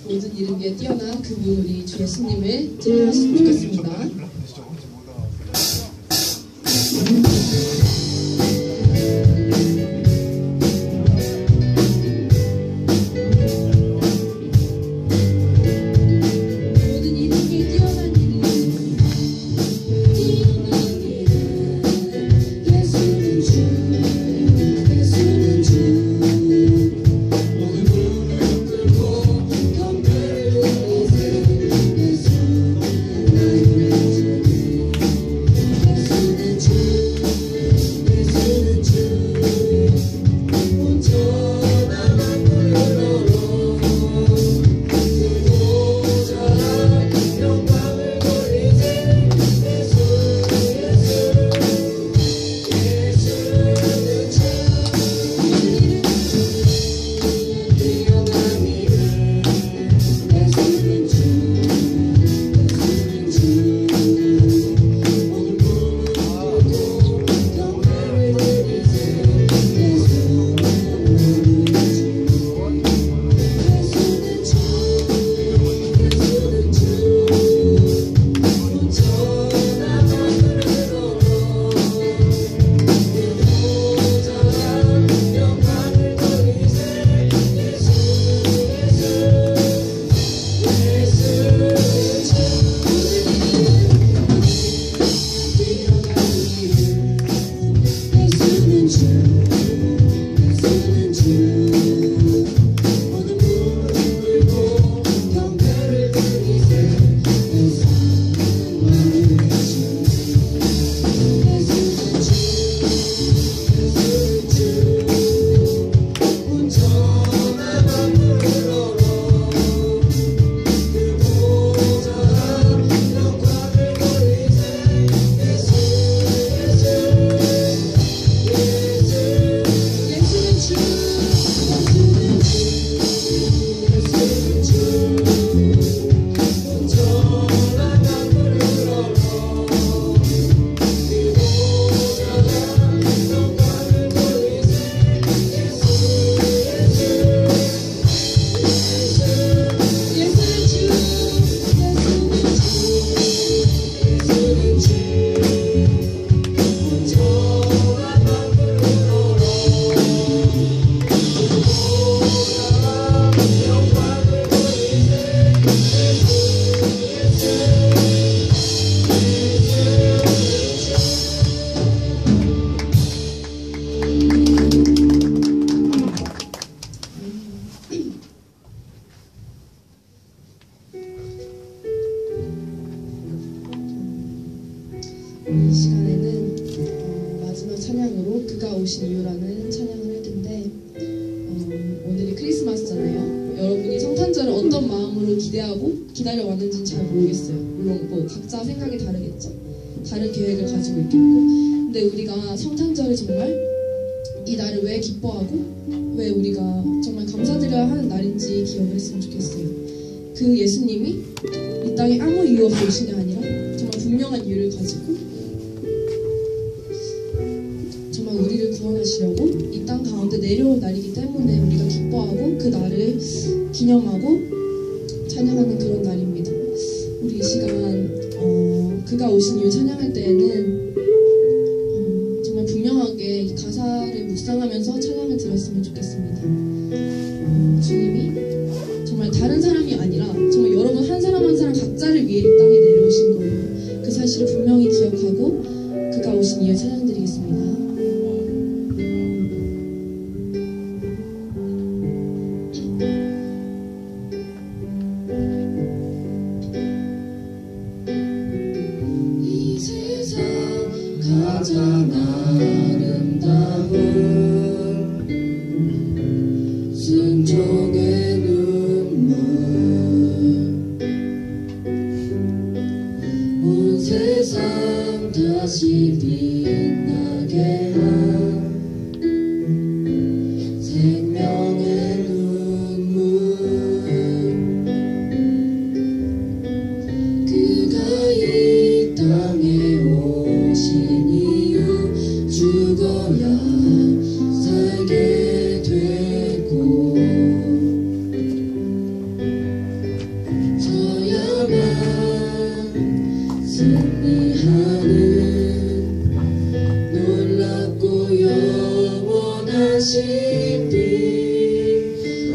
모든 이름에 뛰어난 그분 우리 주 예수님을 찬양하시면 좋겠습니다. 이 시간에는 마지막 찬양으로 그가 오신 이유라는 찬양을 할 텐데 오늘이 크리스마스잖아요. 여러분이 성탄절을 어떤 마음으로 기대하고 기다려왔는지는 잘 모르겠어요. 물론 뭐 각자 생각이 다르겠죠. 다른 계획을 가지고 있겠고. 근데 우리가 성탄절에 정말 이 날을 왜 기뻐하고 왜 우리가 정말 감사드려야 하는 날인지 기억을 했으면 좋겠어요. 그 예수님이 이 땅에 아무 이유 없이 오신 게 아니라 정말 분명한 이유를 가지고 정말 우리를 구원하시려고 이 땅 가운데 내려온 날이기 때문에 우리가 기뻐하고 그 날을 기념하고 찬양하는 그런 날입니다. 우리 이 시간 그가 오신 이유 찬양할 때에는 정말 분명하게 이 가사를 묵상하면서 찬양을 들었으면 좋겠습니다. 주님이 정말 다른 사람이 아니라 정말 여러분 한 사람 한 사람 각자를 위해 이 땅에 내려오신 거예요. 그 사실을 분명히 기억하고 그가 오신 이유 찬양드리겠습니다.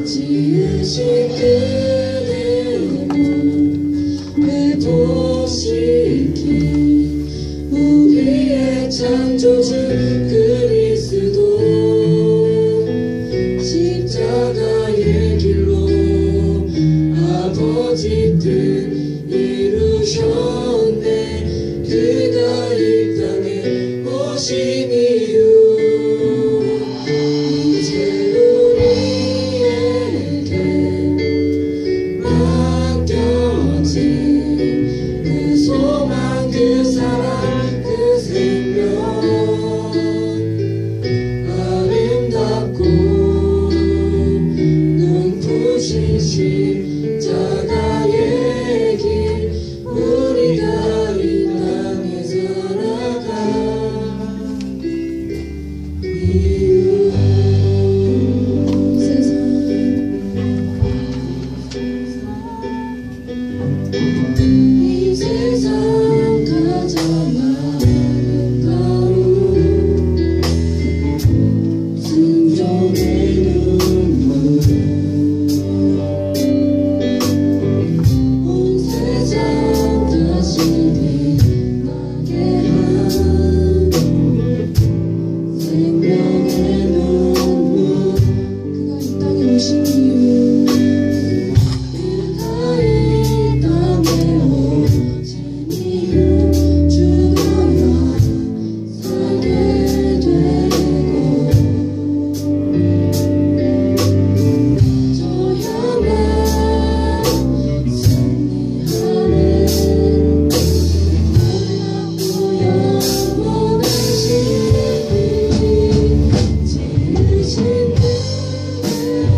지으신 그대로 회복시키 우리의 창조주 그리스도 십자가의 길로 아버지 뜻 이루셨네. 그가 이 땅에 오신 이유 이제 우리에게 맡겨진 그 소망 그 사랑 그 생명 아름답고 눈부신 십자가의 길 우리가 이 땅에 살아가 이유 이 세상 가장 아름다운 순종의 눈물 온 세상 다시 빛나게 한 생명의 눈물 그가 이 땅에 오신 이유 그가 이 땅에 오신 이유 죽어야 살게 되고 저야만 승리하는 놀랍고 영원한 신비 지으신 그대로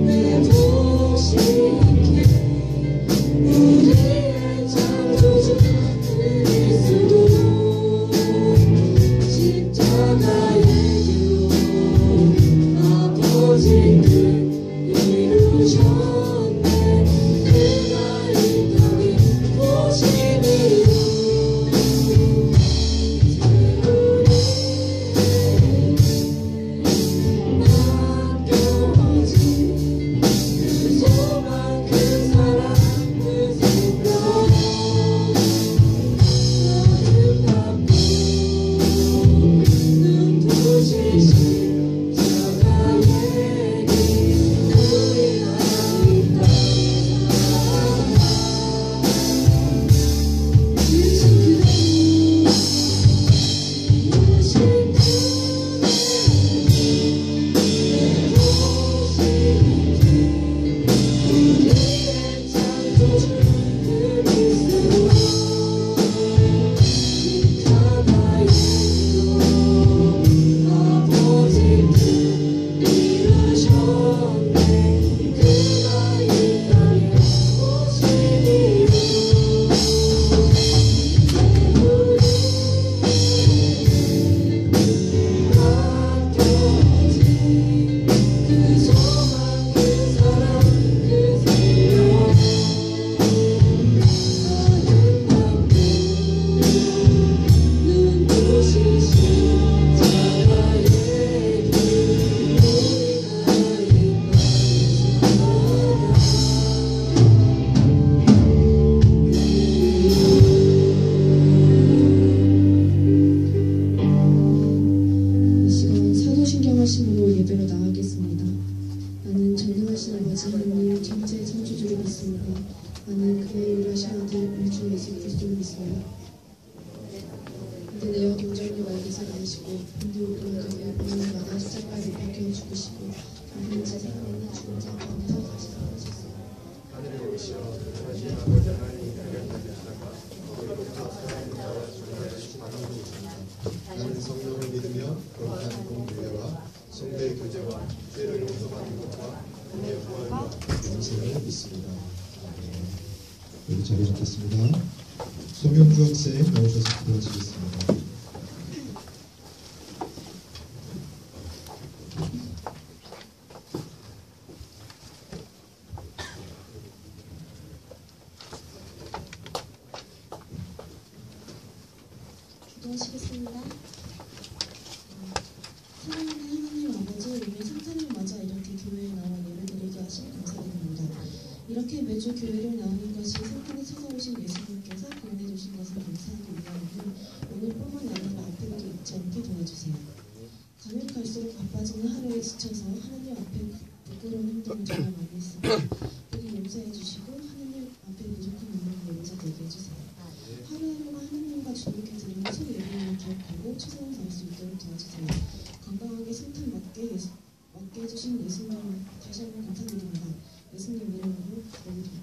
회복시키 우리의 창조주 그리스도 십자가의 길로 아버지 뜻 이루셨네. 그가 이 땅에 오신 이유 이제 우리에게 맡겨진 그 소망 그 사랑 그 생명 아름답고 눈부신 십자가의 길 우리가 이 땅에 살아가 지으신 그대로 이 시간 사도신경하심으로 예배로 나가겠습니다. 나는 전능하신 아버지 하나님 전체의 창조주를 믿습니다. 나는 그의 유일하신 아들 우리 주 예수 그리스도를 믿습니다. 그때 내어 동정녀 말기에서 나으시고 인도 그의 본인마다 십자가에 못 박혀 죽으시고 그는 제3일날 죽은 자 가운데서 다시 살아나셨습니다. 하늘에 오시어 하나님 아버지 하나님이 달려다니시다가 거기로부터 살아있는 자와 죽은 자를 주관하고 있습니다. 나는 성령을 믿으며 거룩한 공교회와 성도의 교제와 죄를 용서받는 것과 그의 부활과 영생을 믿습니다. 여기 자리에 앉겠습니다. 소명주 학생 나오셔서 도와주겠습니다. 기도하시겠습니다. 사랑하는 하나님 아버지, 매주 교회를 나오는 것이 생판에 찾아오신 예수님께서 구원해 주신 것을 감사하기 위하여는 오늘뿐만 아니라 앞으로도 잊지 않게 도와주세요. 가면 갈수록 바빠지는 하루에 지쳐서 하나님 앞에 부끄러운 행동을 정말 많이 했습니다. 부디 용서해 주시고 하나님 앞에 부족한 마음을 용서 되게 해주세요. 하루하루가 하나님과 주님께 드리는 첫 예배임을 기억하고 최선을 다할 수 있도록 도와주세요. 건강하게 성탄 맞게 해주신 예수님 다시 한번 감사드립니다. 예수님 이름으로 기도드립니다.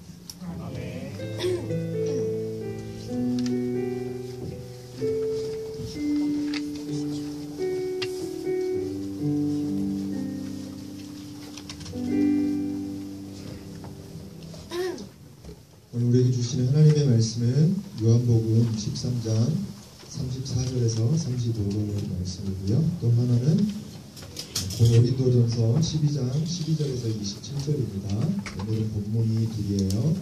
오늘 우리에게 주시는 하나님의 말씀은 요한복음 13장 34절에서 35절 말씀이고요. 또 하나는 고린도전서 12장 12절에서 27절입니다. 오늘은 본문이 둘이에요.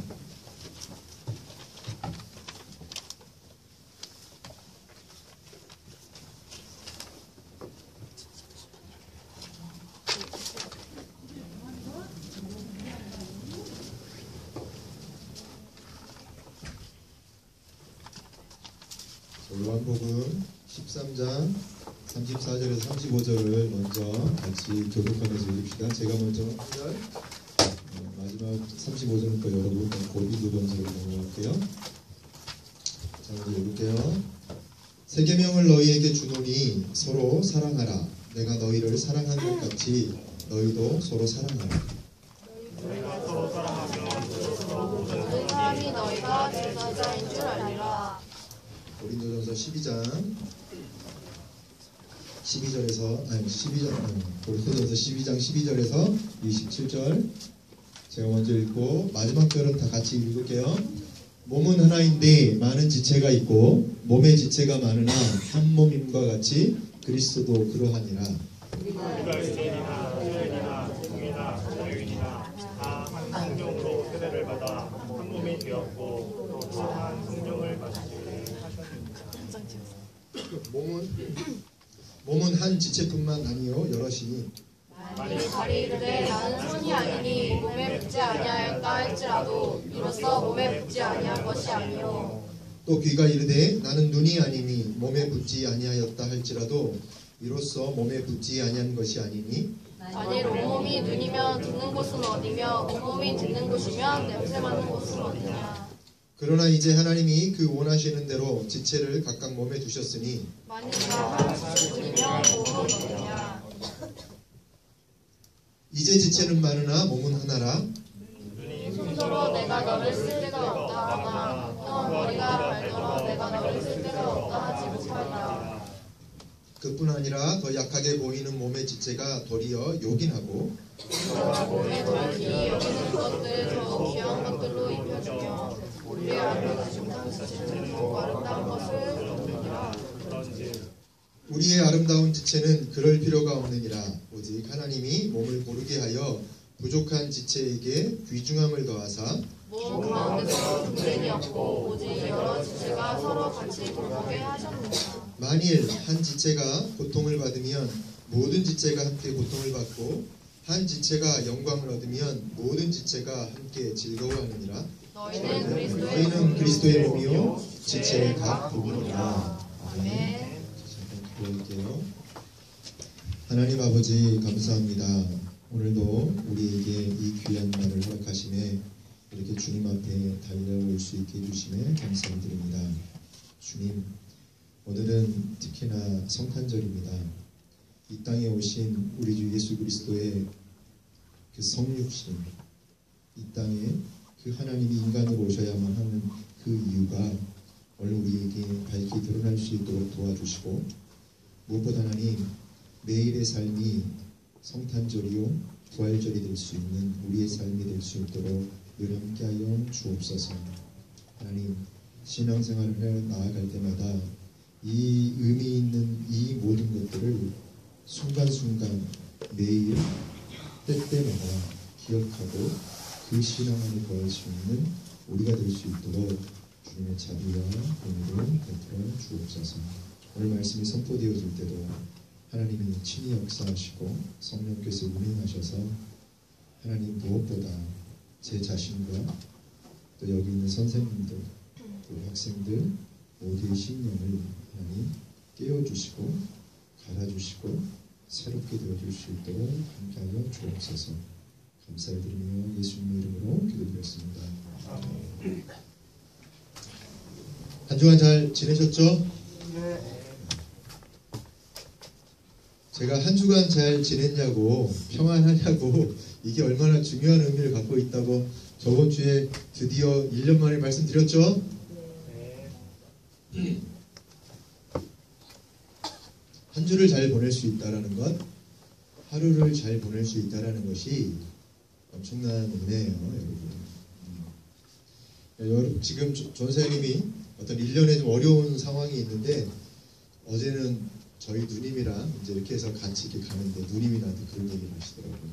요한복음 13장 34절에서 35절을 먼저 같이 교독하면서 읽읍시다. 제가 먼저 한 절, 마지막 35절은 또 여러분 고린도전서로 넘어갈게요. 자, 먼저 읽을게요. 세 계명을 너희에게 주노니 서로 사랑하라. 내가 너희를 사랑한 것 같이 너희도 서로 사랑하라. 너희가 서로 사랑하면 모든 사람이 너희가 제자인 줄 알리라. 고린도전서 12장 12절에서 12장 27절 제가 먼저 읽고 마지막 절은 다 같이 읽을게요. 몸은 하나인데 많은 지체가 있고 몸의 지체가 많으나 한 몸임과 같이 그리스도도 그러하니라. 우리가 유대인이나 헬라인이나 종이나 자유인이나 다 한 성령으로 세례를 받아 한 몸이 되었고 또 한 성령을 마시기를 하셨습니다. 몸은 한 지체뿐만 아니요 여럿이니 만일 발이 이르되 나는 손이 아니니 몸에 붙지 아니하였다 할지라도 이로써 몸에 붙지 아니한 것이 아니요 또 귀가 이르되 나는 눈이 아니니 몸에 붙지 아니하였다 할지라도 이로써 몸에 붙지 아니한 것이 아니니 만일 온몸이 눈이면 듣는 곳은 어디며 온몸이 듣는 곳이면 냄새 맡는 곳은 어디냐. 그러나 이제 하나님이 그 원하시는 대로 지체를 각각 몸에 두셨으니 만일 한 지체뿐이면 몸은 어디냐. 이제 지체는 많으나 몸은 하나라. 손으로 내가 너를 쓸 데가 없다 하나 또한 머리가 발더러 내가 너를 쓸 데가 없다 하지 못하리라. 그뿐 아니라 더 약하게 보이는 몸의 지체가 도리어 요긴하고 너가 몸에 덜 귀히 여기는 것들을 더욱 귀한 것들로 입혀주며 우리의 아름다운 지체는 더욱 아름다운 것을 배우느니라. 우리의 아름다운 지체는 그럴 필요가 없느니라. 오직 하나님이 몸을 고르게 하여 부족한 지체에게 귀중함을 더하사 몸 가운데서 분쟁이 없고 오직 여러 지체가 서로 같이 돌보게 하셨느니라. 만일 한 지체가 고통을 받으면 모든 지체가 함께 고통을 받고 한 지체가 영광을 얻으면 모든 지체가 함께 즐거워하느니라. 너희는 그리스도의 몸이요 지체의 각 부분이라. 아멘. 기도할게요. 하나님 아버지 감사합니다. 오늘도 우리에게 이 귀한 날을 허락하심에 이렇게 주님 앞에 달려올 수 있게 해주심에 감사드립니다. 주님, 오늘은 특히나 성탄절입니다. 이 땅에 오신 우리 주 예수 그리스도의 그 성육신, 이 땅에 그 하나님이 인간으로 오셔야만 하는 그 이유가 오늘 우리에게 밝게 드러날 수 있도록 도와주시고, 무엇보다 하나님 매일의 삶이 성탄절이요 부활절이 될 수 있는 우리의 삶이 될 수 있도록 늘 함께하여 주옵소서. 하나님, 신앙생활을 해 나아갈 때마다 이 의미 있는 이 모든 것들을 순간순간 매일 때때마다 기억하고 그 신앙 안에 거할 수 있는 우리가 될 수 있도록 주님의 자비와 은혜를 베풀어 주옵소서. 오늘 말씀이 선포되어질 때도 하나님이 친히 역사하시고 성령께서 운행하셔서 하나님 무엇보다 제 자신과 또 여기 있는 선생님들, 또 학생들 모두의 심령을 하나님 깨워주시고 갈아주시고 새롭게 되어줄 수 있도록 함께하여 주옵소서. 감사드리며 예수님의 이름으로 기도드렸습니다. 한 주간 잘 지내셨죠? 제가 한 주간 잘 지냈냐고, 평안하냐고, 이게 얼마나 중요한 의미를 갖고 있다고 저번 주에 드디어 1년 만에 말씀드렸죠? 한 주를 잘 보낼 수 있다는 것, 하루를 잘 보낼 수 있다는 것이 엄청난 은혜예요, 여러분. 지금 전사님이 어떤 1년에 좀 어려운 상황이 있는데, 어제는 저희 누님이랑 이제 이렇게 해서 같이 이렇게 가는데 누님이 나한테 그런 얘기를 하시더라고요.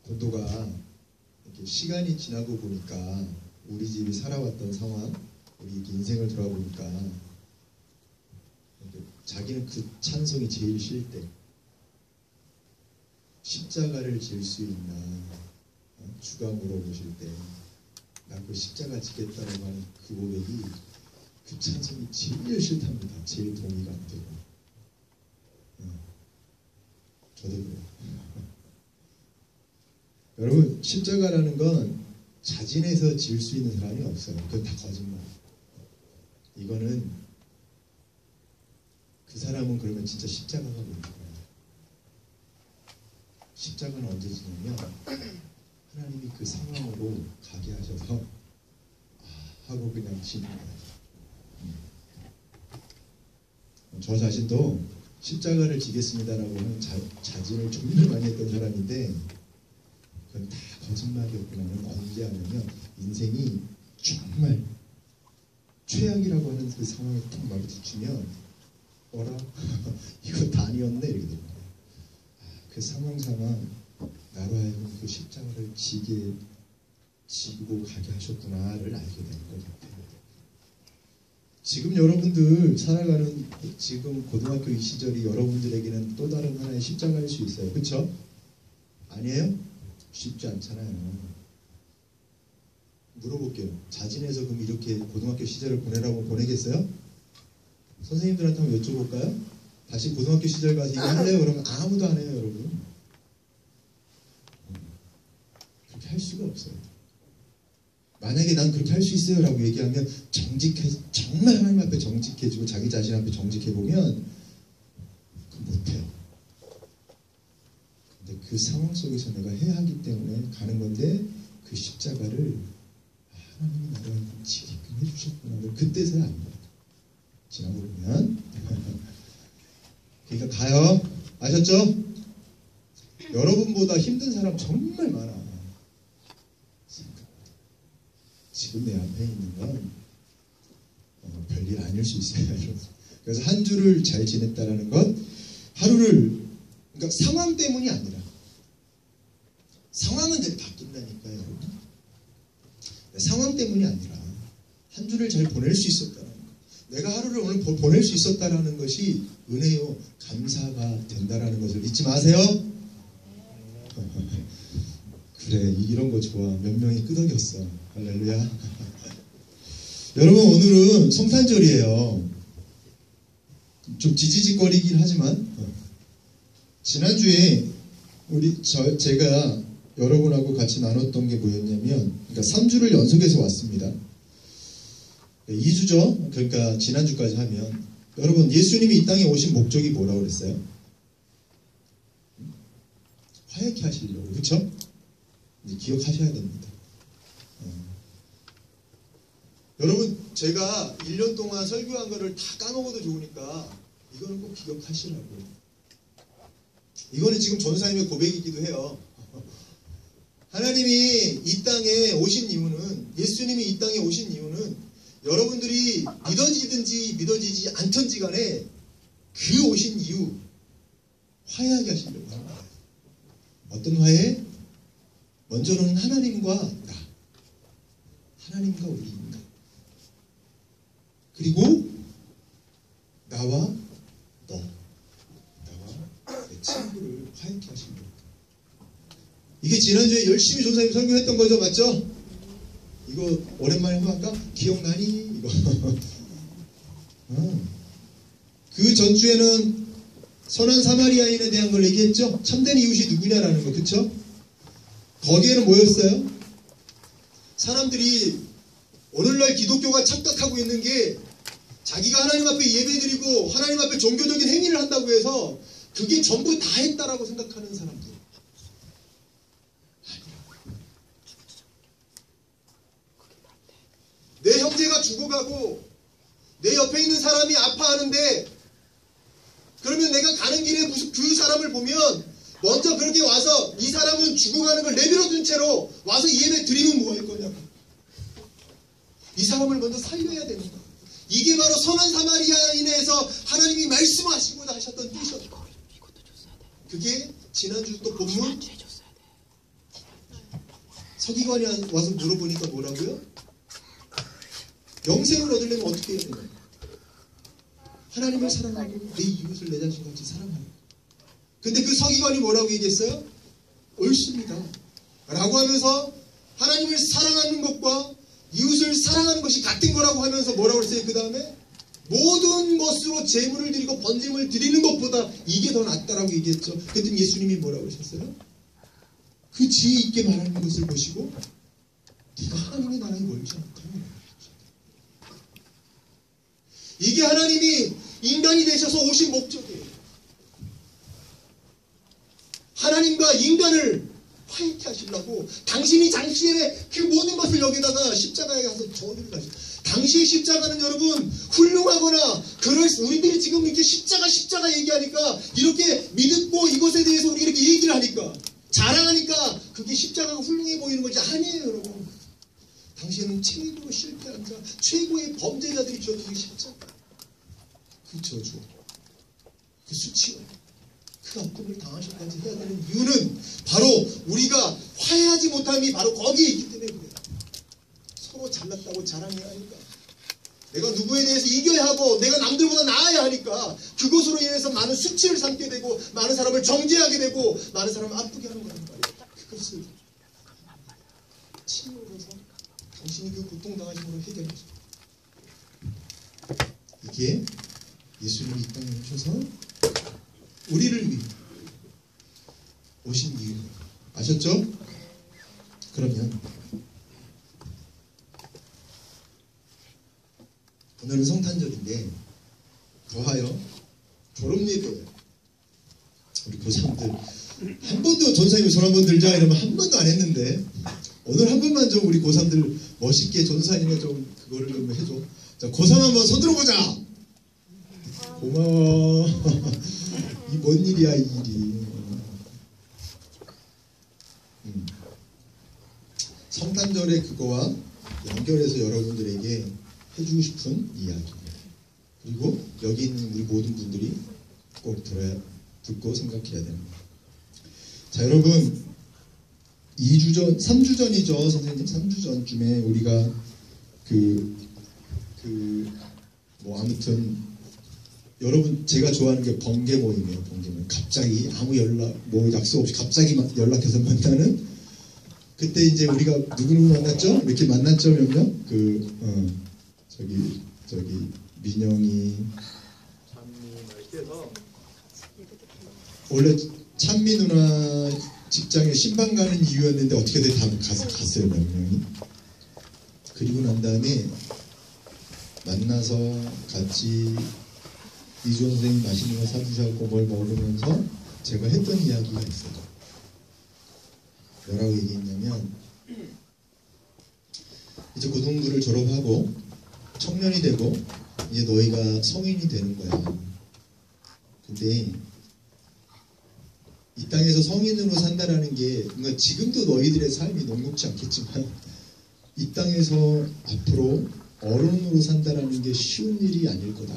본도가 이렇게 시간이 지나고 보니까 우리 집이 살아왔던 상황, 우리 이렇게 인생을 돌아보니까 자기는 그 찬송이 제일 싫을 때 십자가를 질 수 있나 주가 물어보실 때 나 그 십자가 지겠다고 하는 그 고백이 그 찬송이 제일 싫답니다. 제일 동의가 안 되고. 저도 그래요. 여러분, 십자가라는 건 자진해서 지을 수 있는 사람이 없어요. 그건 다 거짓말. 이거는 그 사람은 그러면 진짜 십자가가 뭔지 몰라요. 십자가는 언제 지냐면 하나님이 그 상황으로 가게 하셔서 하고 그냥 지는 거예요. 저 자신도 십자가를 지겠습니다라고 하는 자진을 정말 많이 했던 사람인데 그건 다 거짓말이었구나는 언제 하냐면 인생이 정말 최악이라고 하는 그 상황에 딱 마주치면 어라? 이거 다 아니었네 이렇게 되는 거예요. 그 상황 나로 하여금 그 십자가를 지고 가게 하셨구나를 알게 되는 것 같아요. 지금 여러분들 살아가는 지금 고등학교 이 시절이 여러분들에게는 또 다른 하나의 십자가일 수 있어요. 그렇죠? 아니에요? 쉽지 않잖아요. 물어볼게요. 자진해서 그럼 이렇게 고등학교 시절을 보내라고 보내겠어요? 선생님들한테 한번 여쭤볼까요? 다시 고등학교 시절 가서 이거 할래요? 그러면 아무도 안 해요, 여러분. 그렇게 할 수가 없어요. 만약에 난 그렇게 할 수 있어요 라고 얘기하면 정말 하나님 앞에 정직해지고 자기 자신 앞에 정직해보면 못해요. 근데 그 상황 속에서 내가 해야 하기 때문에 가는 건데 그 십자가를 하나님이 나를 지게끔 해주셨구나 그때서야 안 거예요. 지나고 보면 그러니까 가요. 아셨죠? 여러분보다 힘든 사람 정말 많아. 지금 내 앞에 있는 건 별일 아닐 수 있어요. 그래서 한 주를 잘 지냈다라는 건 하루를 그러니까 상황 때문이 아니라 상황은 늘 바뀐다니까요, 여러분. 상황 때문이 아니라 한 주를 잘 보낼 수 있었다는 거. 내가 하루를 오늘 보낼 수 있었다라는 것이 은혜요, 감사가 된다라는 것을 잊지 마세요. 그래, 이런 거 좋아. 몇 명이 끄덕였어. 할렐루야. 여러분, 오늘은 성탄절이에요. 좀 지지직거리긴 하지만 지난주에 제가 여러분하고 같이 나눴던 게 뭐였냐면 그러니까 3주를 연속해서 왔습니다. 2주죠. 그러니까 지난주까지 하면 여러분, 예수님이 이 땅에 오신 목적이 뭐라고 그랬어요? 화해케 하시려고. 그렇죠? 기억하셔야 됩니다. 여러분, 제가 1년 동안 설교한 거를 다 까먹어도 좋으니까 이거는 꼭 기억하시라고요. 이거는 지금 전사님의 고백이기도 해요. 하나님이 이 땅에 오신 이유는, 예수님이 이 땅에 오신 이유는 여러분들이 믿어지든지 믿어지지 않든지 간에 그 오신 이유 화해하게 하시려고 하는 거예요. 어떤 화해? 먼저는 하나님과 나, 하나님과 우리 인간, 그리고 나와 너, 나와 내 친구를 화해케 하시려고. 이게 지난주에 열심히 전사님 설교했던 거죠, 맞죠? 이거 오랜만에 한번 할까? 기억나니? 이거. 그 전주에는 선한 사마리아인에 대한 걸 얘기했죠? 참된 이웃이 누구냐라는 거, 그쵸? 거기에는 뭐였어요? 사람들이 오늘날 기독교가 착각하고 있는 게 자기가 하나님 앞에 예배드리고 하나님 앞에 종교적인 행위를 한다고 해서 그게 전부 다 했다라고 생각하는 사람들. 내 형제가 죽어가고 내 옆에 있는 사람이 아파하는데 그러면 내가 가는 길에 무슨 그 사람을 보면 먼저 그렇게 와서 이 사람은 죽어가는 걸 내버려둔 채로 와서 예배 드리면 뭐 할 거냐고. 이 사람을 먼저 살려야 됩니다. 이게 바로 선한 사마리아인에서 하나님이 말씀하시고자 하셨던 뜻이었다. 그게 지난주 또 본문 서기관이 와서 물어보니까 뭐라고요? 영생을 얻으려면 어떻게 해야 되나요? 하나님을 사랑하고 내 이웃을 내 자신같이 사랑하는. 근데 그 서기관이 뭐라고 얘기했어요? 옳습니다 라고 하면서 하나님을 사랑하는 것과 이웃을 사랑하는 것이 같은 거라고 하면서 뭐라고 했어요? 그 다음에 모든 것으로 제물을 드리고 번제물을 드리는 것보다 이게 더 낫다라고 얘기했죠. 그랬더니 예수님이 뭐라고 하셨어요? 그 지혜 있게 말하는 것을 보시고 네가 하나님의 나라에 멀지 않다고. 이게 하나님이 인간이 되셔서 오신 목적이에요. 하나님과 인간을 화해케 하시려고 당신이 당신의 그 모든 것을 여기다가 십자가에 가서 저주를 하시죠. 당시의 십자가는 여러분 훌륭하거나 우리들이 지금 이렇게 십자가 얘기하니까 이렇게 믿고 이것에 대해서 우리 이렇게 얘기를 하니까 자랑하니까 그게 십자가가 훌륭해 보이는 것이 아니에요, 여러분. 당시에는 최고로 실패한 자, 최고의 범죄자들이 지었던 게 십자가. 그 저주, 그 수치와 그 아픔을 당하셔까지 해야 되는 이유는 바로 우리가 화해하지 못함이 바로 거기에 있기 때문에 그래요. 서로 잘났다고 자랑해야 하니까, 내가 누구에 대해서 이겨야 하고 내가 남들보다 나아야 하니까 그것으로 인해서 많은 수치를 삼게 되고 많은 사람을 정죄하게 되고 많은 사람을 아프게 하는 거란 말이에요. 그것을 치유로서 당신이 그 고통당하심으로 해결하죠. 이게 예수님이 이 땅에 오셔서 우리를 위해 오신 이유 아셨죠? 그러면 오늘은 성탄절인데 더하여 졸업예배예요. 우리 고3들 한 번도 전사님이 손 한번 들자 이러면 한 번도 안 했는데 오늘 한 번만 좀 우리 고3들 멋있게 전사님이 좀 그거를 좀 해줘. 자, 고3 한번 손 들어보자. 고마워. 이 뭔 일이야, 이 일이. 성탄절의 그거와 연결해서 여러분들에게 해주고 싶은 이야기입니다. 그리고 여기 있는 우리 모든 분들이 꼭 듣고 생각해야 됩니다. 자, 여러분 2주 전, 3주 전이죠, 선생님. 3주 전쯤에 우리가 뭐 아무튼 여러분 제가 좋아하는 게 번개 모임이에요. 번개 모임. 갑자기 아무 뭐 약속 없이 갑자기 연락해서 만나는. 그때 이제 우리가 누구누구 만났죠? 이렇게 만났죠, 몇 명? 저기 민영이 원래 찬미 누나 직장에 신방 가는 이유였는데 어떻게든 다 갔어요, 몇 명이. 그리고 난 다음에 만나서 같이 이주원 선생님 맛있는 거 사주셨고 뭘 먹으면서 제가 했던 이야기가 있어요. 뭐라고 얘기했냐면, 이제 고등부를 졸업하고 청년이 되고 이제 너희가 성인이 되는 거야. 근데 이 땅에서 성인으로 산다라는 게, 그러니까 지금도 너희들의 삶이 녹록지 않겠지만 이 땅에서 앞으로 어른으로 산다라는 게 쉬운 일이 아닐 거다.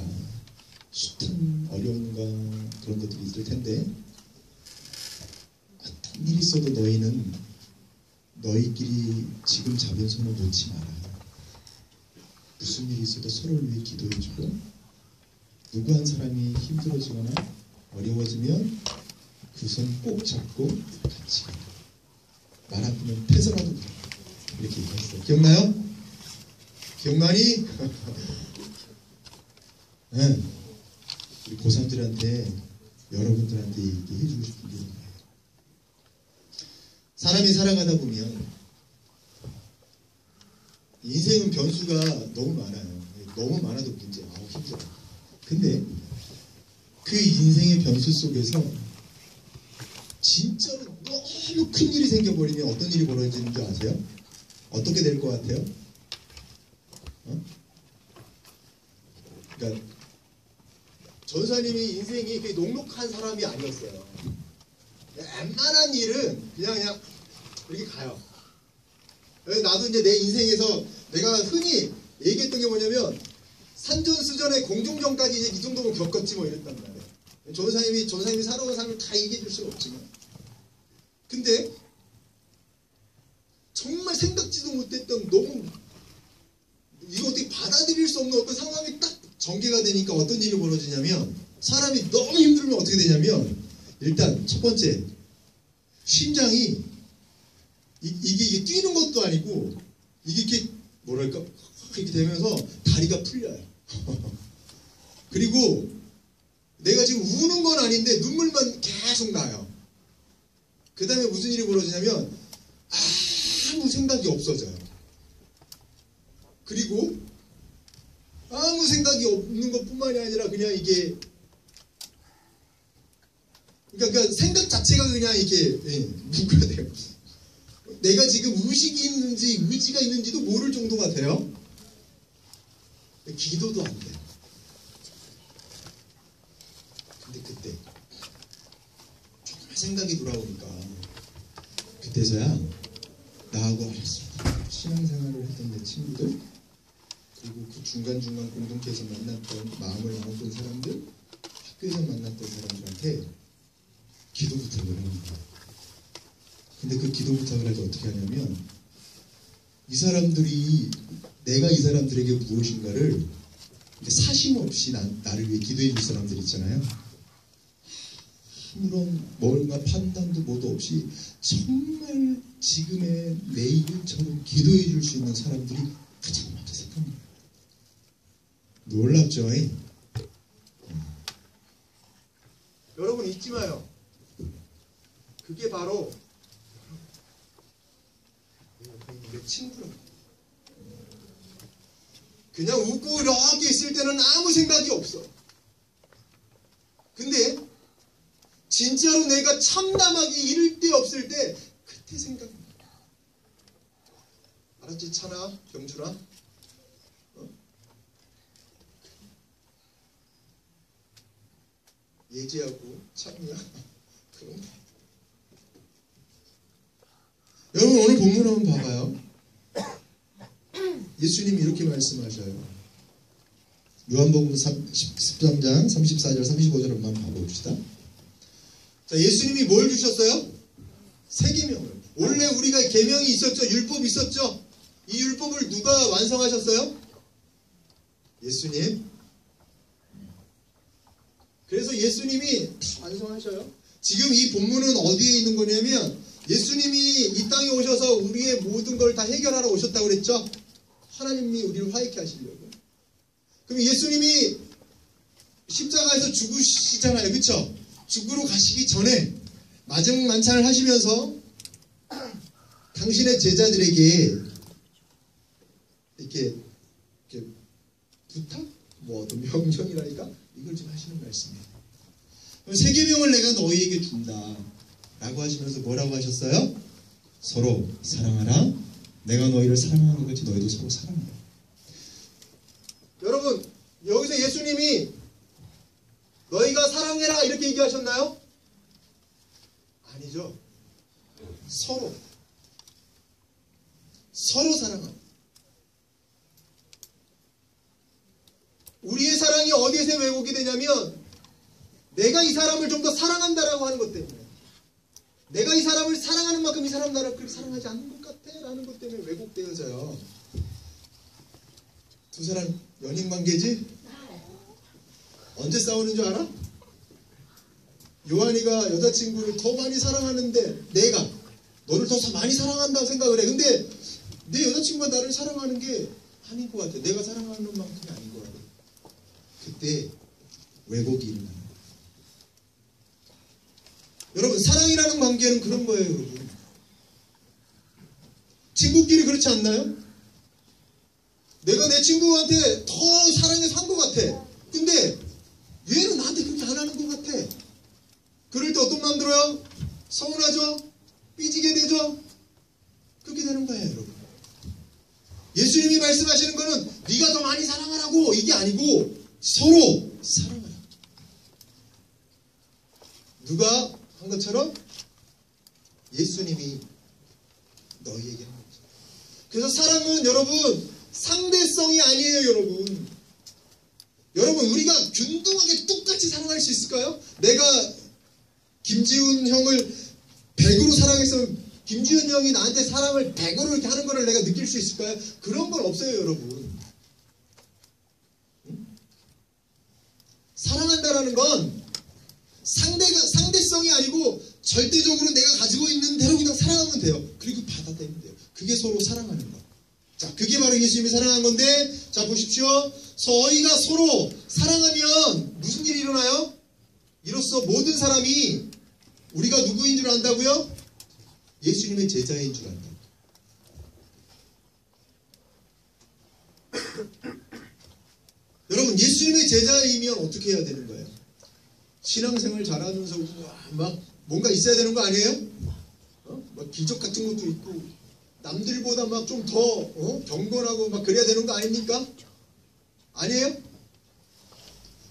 숱한 어려움과 그런 것들이 있을 텐데, 어떤 일이 있어도 너희는 너희끼리 지금 잡은 손을 놓지 마라. 무슨 일이 있어도 서로를 위해 기도해주고, 누구 한 사람이 힘들어지거나 어려워지면 그 손 꼭 잡고 같이 가라. 말 아프면 패서라도 가. 이렇게 얘기했어요. 기억나요? 기억나니? 네. 우리 고3들한테 여러분들한테 얘기해주고 싶은 게 있어요. 사람이 살아가다 보면 인생은 변수가 너무 많아요. 너무 많아도 문제야. 힘들어. 근데 그 인생의 변수 속에서 진짜로 너무 큰 일이 생겨버리면 어떤 일이 벌어지는 줄 아세요? 어떻게 될 것 같아요? 그러니까 전사님이 인생이 그렇게 녹록한 사람이 아니었어요. 웬만한 일은 그냥 이렇게 가요. 나도 이제 내 인생에서 내가 흔히 얘기했던 게 뭐냐면 산전수전에 공중전까지 이제 이 정도면 겪었지 뭐 이랬단 말이에요. 전사님이 살아온 삶을 다 얘기해 줄 수는 없지만, 근데 정말 생각지도 못했던 너무 이거 어떻게 받아들일 수 없는 어떤 상황이 딱 전개가 되니까 어떤 일이 벌어지냐면, 사람이 너무 힘들면 어떻게 되냐면, 일단 첫 번째 심장이 이게 뛰는 것도 아니고 이게 이렇게 뭐랄까 이렇게 되면서 다리가 풀려요. 그리고 내가 지금 우는 건 아닌데 눈물만 계속 나요. 그 다음에 무슨 일이 벌어지냐면 아무 생각이 없어져요. 그리고 아무 생각이 없는 것뿐만이 아니라 그냥 이게 그러니까 생각 자체가 그냥 이게 무가 돼요. 내가 지금 의식이 있는지 의지가 있는지도 모를 정도가 돼요. 기도도 안 돼요. 근데 그때 정말 생각이 돌아오니까 그때서야 나하고 알았어. 신앙생활을 했던 내 친구들, 그리고 그 중간중간 공동체에서 만났던, 마음을 나눴던 사람들, 학교에서 만났던 사람들한테 기도 부탁을 하는 거예요. 근데 그 기도 부탁을 할 때 어떻게 하냐면, 이 사람들이 내가 이 사람들에게 무엇인가를 사심 없이 나를 위해 기도해 줄 사람들 있잖아요. 아무런 뭔가 판단도 뭐도 없이 정말 지금의 내 일처럼 기도해 줄 수 있는 사람들이 가장 먼저 생각나요. 놀랍죠? 여러분 잊지 마요. 그게 바로 내 친구라고. 그냥 웃고 이렇게 있을 때는 아무 생각이 없어. 근데 진짜로 내가 참담하게 이를 데 없을 때 그때 생각나. 알았지? 차나 경주나? 예지하고 찬우야? 그런 거. 여러분 오늘 본문 한번 봐봐요. 예수님이 이렇게 말씀하셔요. 요한복음 13장 34절 35절 한번 봐봅시다. 자, 예수님이 뭘 주셨어요? 세 계명을. 원래 우리가 계명이 있었죠. 율법이 있었죠. 이 율법을 누가 완성하셨어요? 예수님. 그래서 예수님이 다 완성하셔요. 지금 이 본문은 어디에 있는 거냐면, 예수님이 이 땅에 오셔서 우리의 모든 걸 다 해결하러 오셨다고 그랬죠. 하나님이 우리를 화해케 하시려고. 그럼 예수님이 십자가에서 죽으시잖아요. 그렇죠? 죽으러 가시기 전에 마지막 만찬을 하시면서 당신의 제자들에게 이렇게 부탁? 뭐 어떤 명령이라니까? 이걸 좀 하시는 말씀이에요. 세 계명을 내가 너희에게 준다 라고 하시면서 뭐라고 하셨어요? 서로 사랑하라. 내가 너희를 사랑하는 것 같이 너희도 서로 사랑하라. 여러분 여기서 예수님이 너희가 사랑해라 이렇게 얘기하셨나요? 아니죠. 서로 사랑하라. 우리의 사랑이 어디에서 왜곡이 되냐면, 내가 이 사람을 좀 더 사랑한다라고 하는 것 때문에, 내가 이 사람을 사랑하는 만큼 이 사람 나를 그렇게 사랑하지 않는 것 같아 라는 것 때문에 왜곡되어져요. 두 사람 연인관계지? 언제 싸우는 줄 알아? 요한이가 여자친구를 더 많이 사랑하는데 내가 너를 더 많이 사랑한다고 생각을 해. 근데 내 여자친구가 나를 사랑하는 게 아닌 것 같아. 내가 사랑하는 만큼이 아닌 것 같아. 그때 왜곡이 일어나는 거예요. 여러분, 사랑이라는 관계는 그런 거예요, 여러분. 친구끼리 그렇지 않나요? 내가 내 친구한테 더 사랑해서 한 것 같아. 근데 얘는 나한테 그렇게 안 하는 것 같아. 그럴 때 어떤 마음 들어요? 서운하죠? 삐지게 되죠? 그렇게 되는 거예요, 여러분. 예수님이 말씀하시는 거는 네가 더 많이 사랑하라고, 이게 아니고 서로 사랑하라. 누가 한 것처럼 예수님이 너희에게 한 거죠. 그래서 사랑은 여러분 상대성이 아니에요, 여러분. 여러분, 우리가 균등하게 똑같이 사랑할 수 있을까요? 내가 김지훈 형을 100으로 사랑했으면 김지훈 형이 나한테 사랑을 100으로 이렇게 하는 거를 내가 느낄 수 있을까요? 그런 건 없어요, 여러분. 응? 사랑한다라는 건 상대성이 아니고 절대적으로 내가 가지고 있는 대로 그냥 사랑하면 돼요. 그리고 받아들이면 돼요. 그게 서로 사랑하는 거. 자, 그게 바로 예수님이 사랑한 건데, 자, 보십시오. 저희가 서로 사랑하면 무슨 일이 일어나요? 이로써 모든 사람이 우리가 누구인 줄 안다고요? 예수님의 제자인 줄 안다. 여러분, 예수님의 제자이면 어떻게 해야 되는 거예요? 신앙생활 잘하면서 막 뭔가 있어야 되는 거 아니에요? 막 기적 같은 것도 있고 남들보다 막 좀 더 경건하고 막 그래야 되는 거 아닙니까? 아니에요?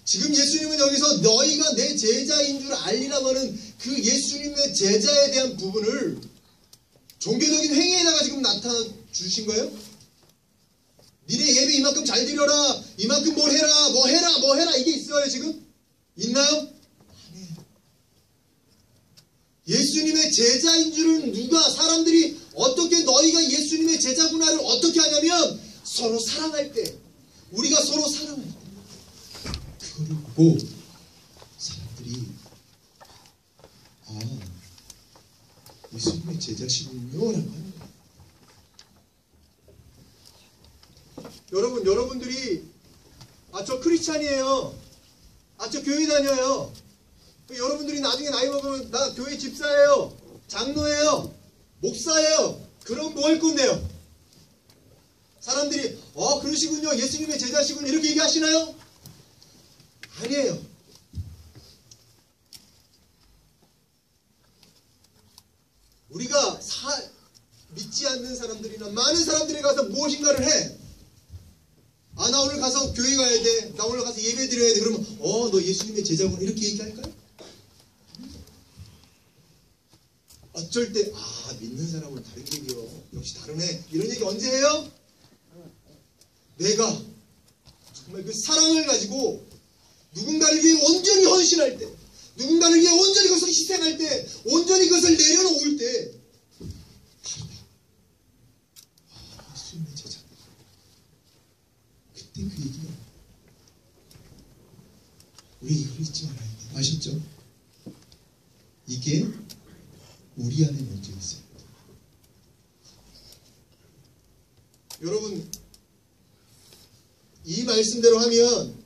지금 예수님은 여기서 너희가 내 제자인 줄 알리라고 하는 그 예수님의 제자에 대한 부분을 종교적인 행위에다가 지금 나타나 주신 거예요? 니네 예배 이만큼 잘 드려라, 이만큼 뭘 해라, 뭐 해라 이게 있어요 지금? 있나요? 아니에요. 예수님의 제자인 줄은 누가, 사람들이 어떻게 너희가 예수님의 제자구나를 어떻게 하냐면 서로 사랑할 때, 우리가 서로 사랑할 때 그걸 보고 사람들이 예수님의 제자시군요 라고 하는 거예요. 여러분들이 저 크리스찬이에요, 저 교회 다녀요, 여러분들이 나중에 나이 먹으면 나 교회 집사예요, 장로예요, 목사예요, 그럼 뭐 할 건데요? 사람들이 그러시군요, 예수님의 제자시군요 이렇게 얘기하시나요? 아니에요. 우리가 믿지 않는 사람들이나 많은 사람들이 가서 무엇인가를 해. 나 오늘 가서 교회 가야 돼, 나 오늘 가서 예배 드려야 돼. 그러면 너 예수님의 제자구나 이렇게 얘기할까요? 어쩔 때 믿는 사람은 다르게 얘기해요, 역시 다르네 이런 얘기 언제 해요? 내가 정말 그 사랑을 가지고 누군가를 위해 온전히 헌신할 때, 누군가를 위해 온전히 그것을 희생할 때, 온전히 그것을 내려놓을 때 예수님의 제자, 그때 그 얘기야. 우리 이걸 잊지 말아야 돼. 아셨죠? 이게 우리 안에 먼저 있어요. 여러분, 이 말씀대로 하면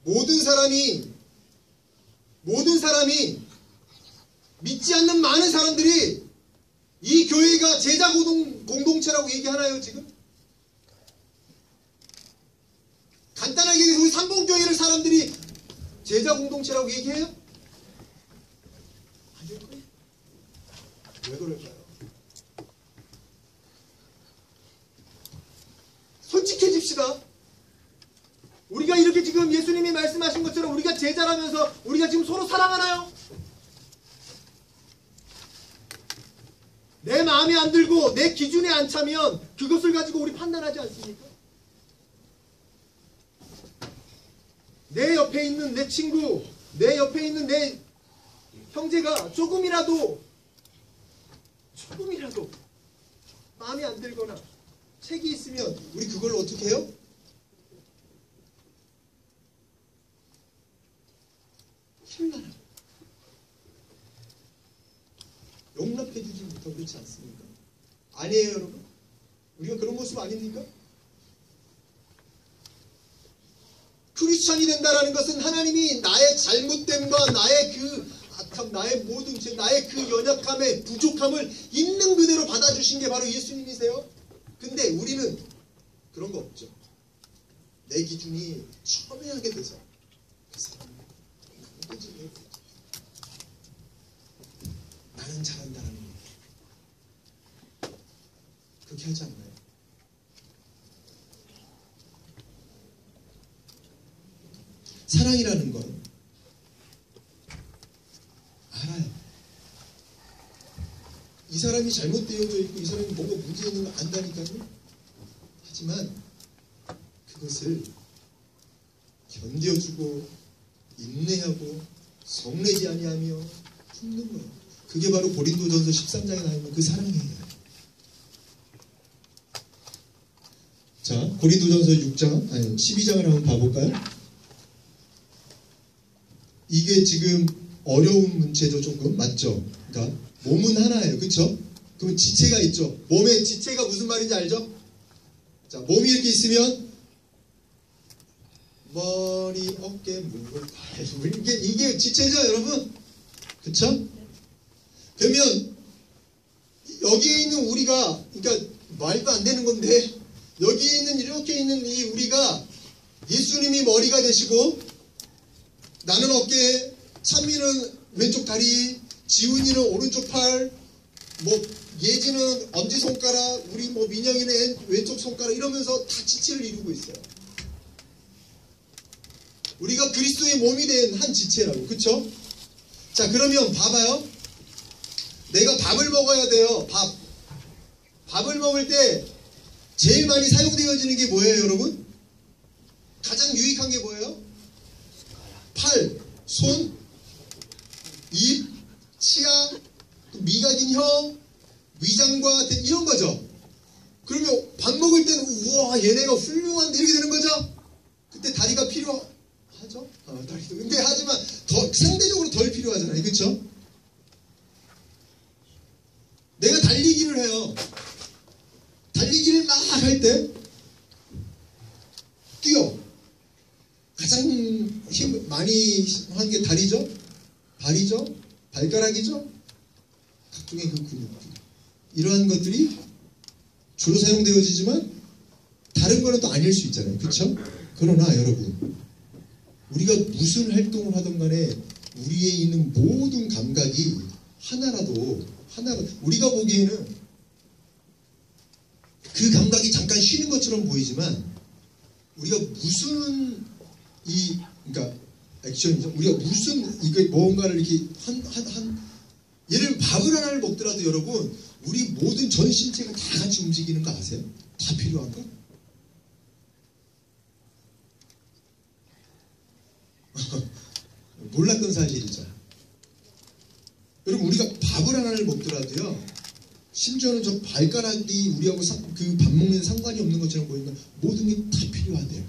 모든 사람이 믿지 않는 많은 사람들이 이 교회가 제자 공동체라고 얘기하나요 지금? 간단하게 얘기해서 우리 삼봉교회를 사람들이 제자 공동체라고 얘기해요? 아닐 거예요. 왜 그럴까요? 솔직해집시다. 우리가 이렇게 지금 예수님이 말씀하신 것처럼 우리가 제자라면서 우리가 지금 서로 사랑하나요? 내 마음에 안 들고 내 기준에 안 차면 그것을 가지고 우리 판단하지 않습니까? 내 옆에 있는 내 친구, 내 옆에 있는 내 형제가 조금이라도 마음에 안 들거나 책이 있으면 우리 그걸 어떻게 해요? 힘나라. 용납해주지 못하고 그렇지 않습니까? 아니에요, 여러분? 우리가 그런 모습 아닙니까? 크리스찬이 된다라는 것은 하나님이 나의 잘못됨과 나의 그 악함, 나의 모든 죄, 나의 그 연약함의 부족함을 있는 그대로 받아주신 게 바로 예수님이세요. 근데 우리는 그런 거 없죠. 내 기준이 첨예하게 돼서 그 사람은 나는 잘한다는 거. 그렇게 하지 않나요? 사랑이라는 건 알아요. 이 사람이 잘못되어져 있고 이 사람이 뭔가 문제 있는 거 안다니까요. 하지만 그것을 견뎌주고 인내하고 성내지 아니하며 품는 거예요. 그게 바로 고린도전서 13장에 나오는 그 사랑이에요. 자, 고린도전서 6장, 아니 12장을 한번 봐볼까요? 이게 지금 어려운 문제죠, 조금. 맞죠? 그러니까 몸은 하나예요. 그렇죠? 그럼 지체가 있죠. 몸의 지체가 무슨 말인지 알죠? 자, 몸이 이렇게 있으면 머리, 어깨, 무릎, 발, 이게 지체죠, 여러분? 그렇죠? 그러면 여기에 있는 우리가, 그러니까 말도 안 되는 건데, 여기에 있는 이렇게 있는 이 우리가 예수님이 머리가 되시고 나는 어깨, 찬미는 왼쪽 다리, 지훈이는 오른쪽 팔, 뭐 예지는 엄지손가락, 우리 뭐 민영이는 왼쪽 손가락 이러면서 다 지체를 이루고 있어요. 우리가 그리스도의 몸이 된 한 지체라고. 그쵸? 자, 그러면 봐봐요. 내가 밥을 먹어야 돼요. 밥을 먹을 때 제일 많이 사용되어지는 게 뭐예요, 여러분? 가장 유익한 게 뭐예요? 팔, 손, 입, 치아, 미각인 혀, 위장과 이런 거죠. 그러면 밥 먹을 때는 우와 얘네가 훌륭한데 이렇게 되는 거죠. 그때 다리가 필요하죠. 다리도. 근데 하지만 상대적으로 덜 필요하잖아요. 그렇죠? 내가 달리기를 해요. 달리기를 막 할 때 뛰어. 가장 힘 많이 하는 게 다리죠? 발이죠? 발가락이죠? 각종의 그 근육들. 이러한 것들이 주로 사용되어지지만 다른 거는 또 아닐 수 있잖아요. 그렇죠? 그러나 여러분, 우리가 무슨 활동을 하든 간에 우리에 있는 모든 감각이 하나라도 우리가 보기에는 그 감각이 잠깐 쉬는 것처럼 보이지만 우리가 무슨 그러니까 액션이죠. 우리가 무슨 이거 뭔가를 이렇게 예를 들면 밥을 하나를 먹더라도 여러분 우리 모든 전 신체가 다 같이 움직이는 거 아세요? 다 필요한가? 몰랐던 사실이죠. 여러분 우리가 밥을 하나를 먹더라도요. 심지어는 저 발가락이 우리하고 그 밥 먹는 상관이 없는 것처럼 보이면 모든 게 다 필요하대요.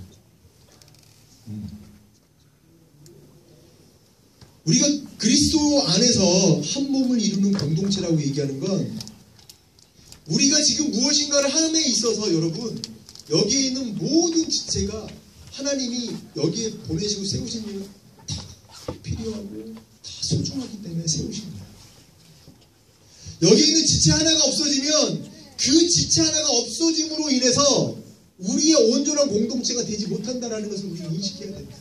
우리가 그리스도 안에서 한 몸을 이루는 공동체라고 얘기하는 건 우리가 지금 무엇인가를 함에 있어서 여러분 여기에 있는 모든 지체가 하나님이 여기에 보내시고 세우신 일은 다 필요하고 다 소중하기 때문에 세우신 거예요. 여기 있는 지체 하나가 없어지면 그 지체 하나가 없어짐으로 인해서 우리의 온전한 공동체가 되지 못한다는 것을 우리가 인식해야 됩니다.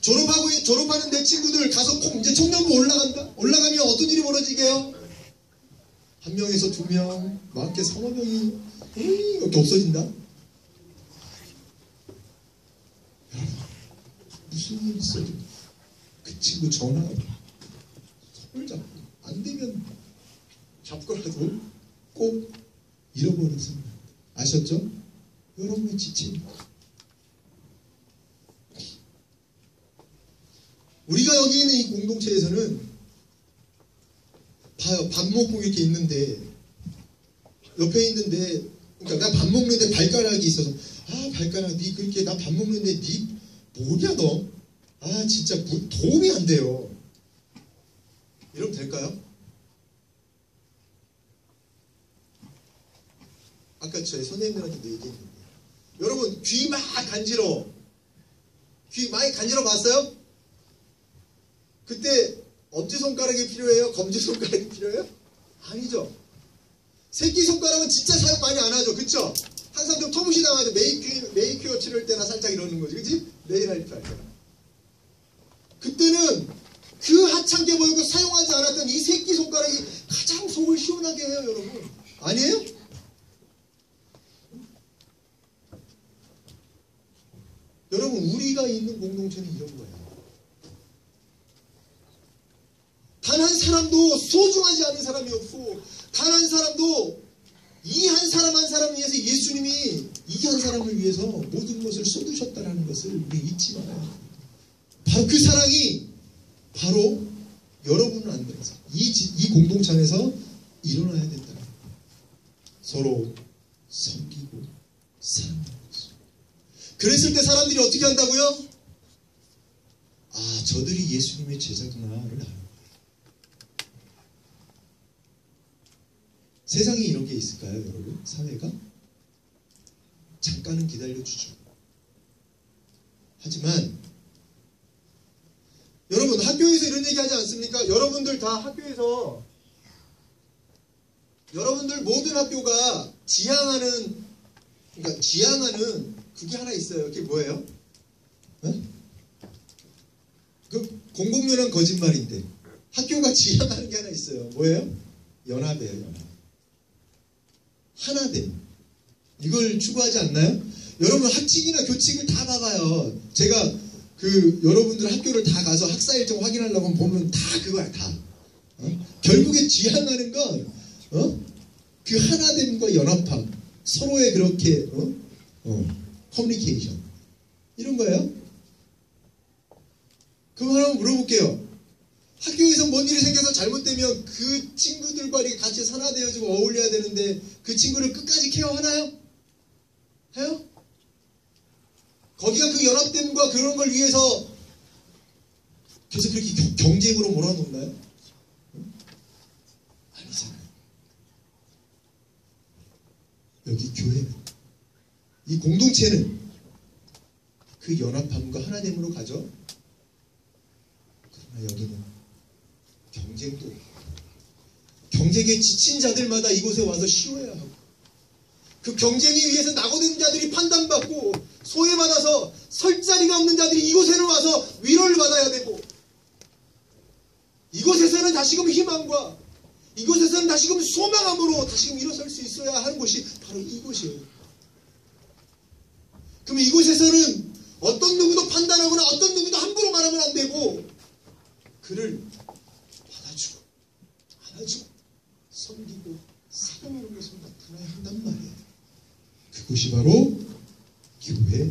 졸업하는 내 친구들 가서 이제 청년부 올라가면 어떤 일이 벌어지게요? 한 명에서 두 명, 많게 서너 명이 이렇게 없어진다? 여러분, 무슨 일 있어도 그 친구 전화하고 손을 잡고 안 되면 잡고라도 꼭 잃어버려서 아셨죠? 여러분의 지체입니다. 우리가 여기 있는 이 공동체에서는 봐요. 밥 먹고 이렇게 있는데 옆에 있는데 그러니까 나 밥 먹는데 발가락이 있어서 발가락 니 그렇게 나 밥 먹는데 니 뭐냐 너? 진짜 도움이 안 돼요. 이러면 될까요? 아까 저희 선생님들한테도 얘기했는데 여러분 귀 막 간지러워. 귀 많이 간지러 봤어요? 그때 엄지손가락이 필요해요? 검지손가락이 필요해요? 아니죠. 새끼손가락은 진짜 사용 많이 안 하죠. 그쵸? 항상 좀 터무시 당하죠. 메이큐어 치를 때나 살짝 이러는 거지. 그치? 네일아트 할 때나. 그때는 그 하찮게 보이고 사용하지 않았던 이 새끼손가락이 가장 속을 시원하게 해요, 여러분. 아니에요? 여러분, 우리가 있는 공동체는 이런 거예요. 단 한 사람도 소중하지 않은 사람이 없고, 단 한 사람도 이 한 사람 한 사람을 위해서 예수님이 이 한 사람을 위해서 모든 것을 쏟으셨다는 것을 우리 잊지 말아요. 바로 그 사랑이 바로 여러분은 안 돼서 이 공동체 안에서 일어나야 된다. 서로 섬기고 사랑하는 것을. 그랬을 때 사람들이 어떻게 한다고요? 아, 저들이 예수님의 제자구나를 아는 거예요. 세상에 이런 게 있을까요, 여러분? 사회가? 잠깐은 기다려주죠. 하지만 여러분, 학교에서 이런 얘기 하지 않습니까? 여러분들 다 학교에서 여러분들 모든 학교가 지향하는 그게 하나 있어요. 그게 뭐예요? 네? 그 공공연한 거짓말인데 학교가 지향하는 게 하나 있어요. 뭐예요? 연합이에요. 연합. 하나됨. 이걸 추구하지 않나요? 여러분 학칙이나 교칙을 다 봐봐요. 제가 여러분들 학교를 다 가서 학사 일정 확인하려고 보면 다 그거야, 다. 결국에 지향하는 건 그 하나됨과 연합함, 서로의 그렇게 커뮤니케이션 이런 거예요. 그럼 하나 물어볼게요. 학교에서 뭔 일이 생겨서 잘못되면 그 친구들과 이렇게 같이 산화되어지고 어울려야 되는데 그 친구를 끝까지 케어하나요? 해요? 거기가 그 연합됨과 그런 걸 위해서 계속 그렇게 경쟁으로 몰아놓나요? 아니잖아요. 여기 교회는, 이 공동체는 그 연합함과 하나됨으로 가죠. 그러나 여기는 경쟁도, 경쟁에 지친 자들마다 이곳에 와서 쉬어야 하고, 그 경쟁에 의해서 낙오된 자들이 판단받고 소외받아서 설 자리가 없는 자들이 이곳에는 와서 위로를 받아야 되고, 이곳에서는 다시금 희망과 이곳에서는 다시금 소망함으로 다시금 일어설 수 있어야 하는 곳이 바로 이곳이에요. 그럼 이곳에서는 어떤 누구도 판단하거나 어떤 누구도 함부로 말하면 안 되고 그를 받아주고 안아주고 섬기고 사랑하는 것을 나타나야 한단 말이에요. 그것이 바로 교회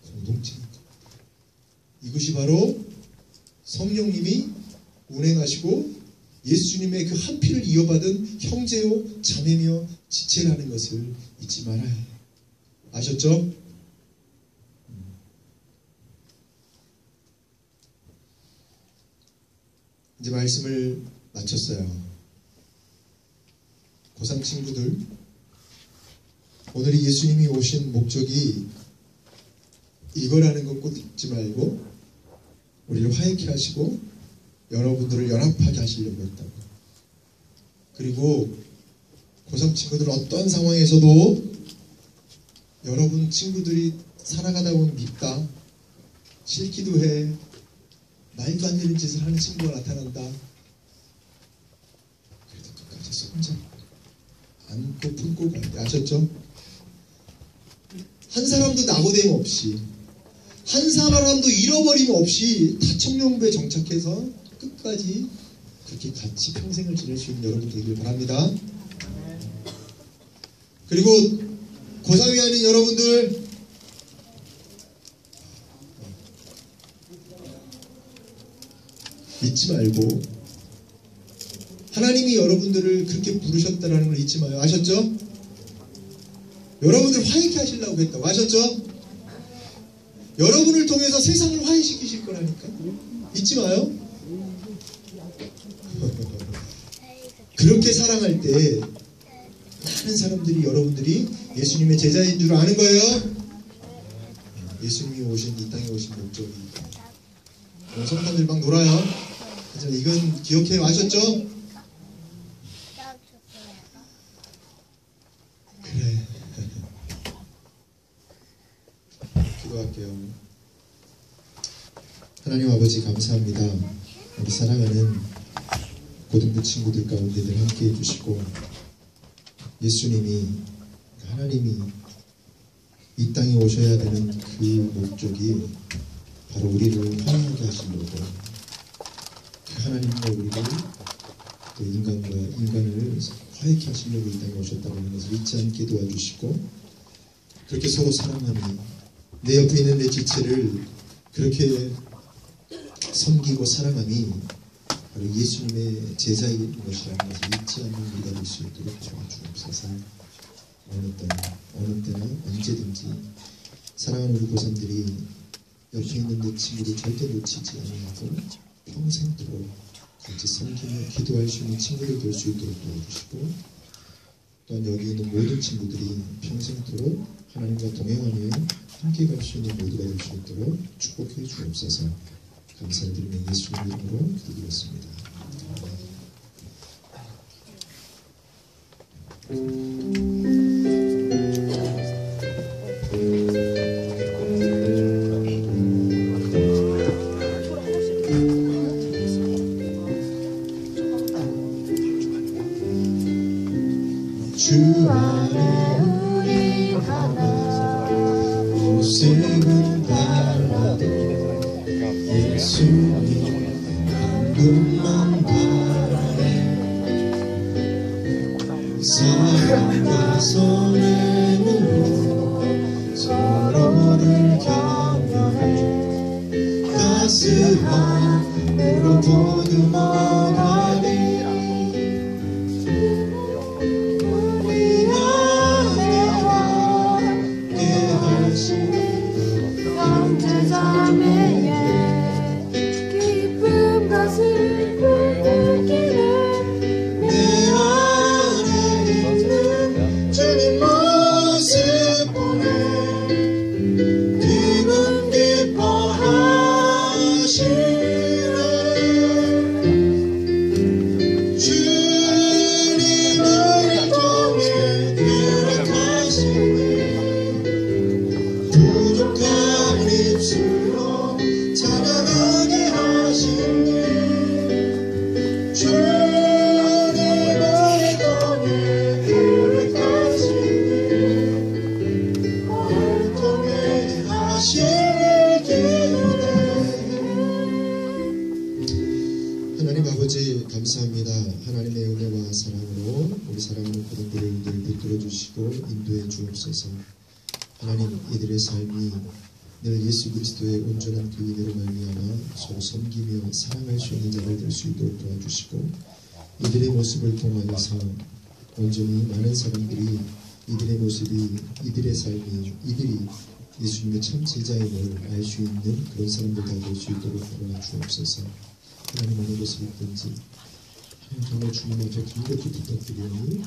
공동체입니다. 이것이 바로 성령님이 운행하시고 예수님의 그 한 피를 이어받은 형제요 자매며 지체라는 것을 잊지 말아야 해요. 아셨죠? 이제 말씀을 마쳤어요. 고3 친구들, 오늘 예수님이 오신 목적이 이거라는 것 꼭 잊지 말고 우리를 화해케 하시고 여러분들을 연합하게 하시려고 했다고. 그리고 고3 친구들은 어떤 상황에서도 여러분 친구들이 살아가다 보면 밉다, 싫기도 해, 말도 안 되는 짓을 하는 친구가 나타난다. 그래도 끝까지 손잡고 안고 품고 가야 돼. 아셨죠? 한 사람도 낙오됨 없이, 한 사람도 잃어버림 없이 다 청년부에 정착해서 끝까지 그렇게 같이 평생을 지낼 수 있는 여러분 되길 바랍니다. 그리고 고3이 하는 여러분들, 잊지 말고 하나님이 여러분들을 그렇게 부르셨다는 걸 잊지 마요. 아셨죠? 여러분들 화해케 하시려고 했다고. 아셨죠? 여러분을 통해서 세상을 화해시키실 거라니까. 잊지 마요. 그렇게 사랑할 때 많은 사람들이 여러분들이 예수님의 제자인 줄 아는 거예요. 예수님이 오신 이 땅에 오신 목적이 성탄들 막 놀아요. 하지만 이건 기억해 아셨죠? 그래. 기도할게요. 하나님 아버지 감사합니다. 우리 사랑하는 고등부 친구들 가운데 늘 함께 해주시고 예수님이 하나님이 이 땅에 오셔야 되는 그 목적이 바로 우리를 화해하게 하시려고 그 하나님과 우리를 또 인간을 화해케 하시려고 이 땅에 오셨다고 하는 것을 잊지 않게 도와주시고 그렇게 서로 사랑하니 내 옆에 있는 내 지체를 그렇게 섬기고 사랑하니 바로 예수님의 제자인 것이라는 것을 잊지 않는 우리가 될 수 있도록 도와주옵소서. 어느 때나 언제든지 사랑하는 우리 고삼들이 옆에 있는 내 친구를 절대 놓치지 아니하고 평생토록 같이 섬기며 기도할 수 있는 친구들 될 수 있도록 도와주시고 또한 여기 있는 모든 친구들이 평생토록 하나님과 동행하며 함께 갈 수 있는 모두가 될 수 있도록 축복해 주옵소서. 감사드리며 예수님 이름으로 기도드렸습니다. 주 안에 우리 하나 모습은 달라도 예수님 한 분만 바라네. 사랑과 선행으로 서로를 격려해 따스함으로 보듬어가리. 하나님 아버지 감사합니다. 하나님의 은혜와 사랑으로 우리 사랑하는 고등부를 늘 붙들어 주시고 인도해 주옵소서. 하나님 이들의 삶이 늘 예수 그리스도의 온전한 그 은혜로 말미암아 서로 섬기며 사랑할 수 있는 자들 될 수 있도록 도와주시고 이들의 모습을 통하여서 온전히 많은 사람들이 이들의 모습이 이들의 삶이 이들이 예수님의 참 제자임을 알 수 있는 그런 사람들 다 될 수 있도록 도와주옵소서. 하나님 어느 곳에 있든지 하나님 정말 주님 앞에 간곡히 부탁드리오니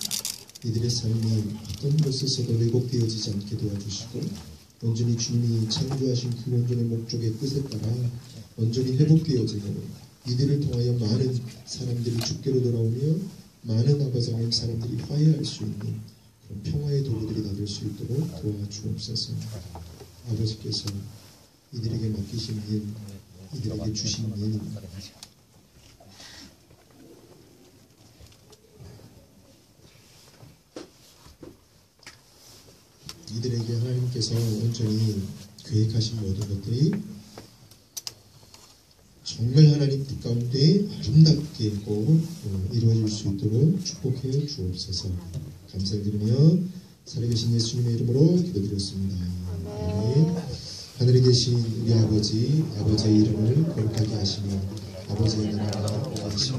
이들의 삶이 어떤 곳에서도 왜곡되어지지 않게 도와주시고 온전히 주님이 창조하신 그 온전의 목적의 뜻에 따라 온전히 회복되어지고 이들을 통하여 많은 사람들이 주께로 돌아오며 많은 아버지 하나님 사람들이 화해할 수 있는 그런 평화의 도구들이 다 될 수 있도록 도와주옵소서. 아버지께서 이들에게 맡기신 일, 이들에게 주신 일 이들에게 하나님께서 온전히 계획하신 모든 것들이 정말 하나님 뜻 가운데 아름답게 꼭 이루어질 수 있도록 축복해 주옵소서. 감사를 드리며 살아계신 예수님의 이름으로 기도드렸습니다. 아멘. 하늘에 계신 우리 아버지의 이름을 거룩하게 하시며 아버지의 나라가 오게 하시며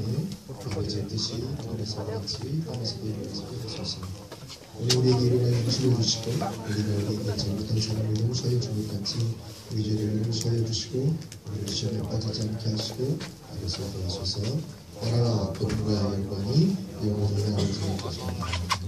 아버지의 뜻이 하늘에서 같이 땅에서도 이루어지게 하소서. 오늘 우리에게 일어나여 용서해 주시고 우리가 우리에게 잘못한 사람을 용서해 준 것 같이 우리 죄를 용서해 주시고 우리를 시험에 빠지지 않게 하시고 그래서 도와주소서. 나라와 복음과 영광이 영원히 아버지의 것입니다.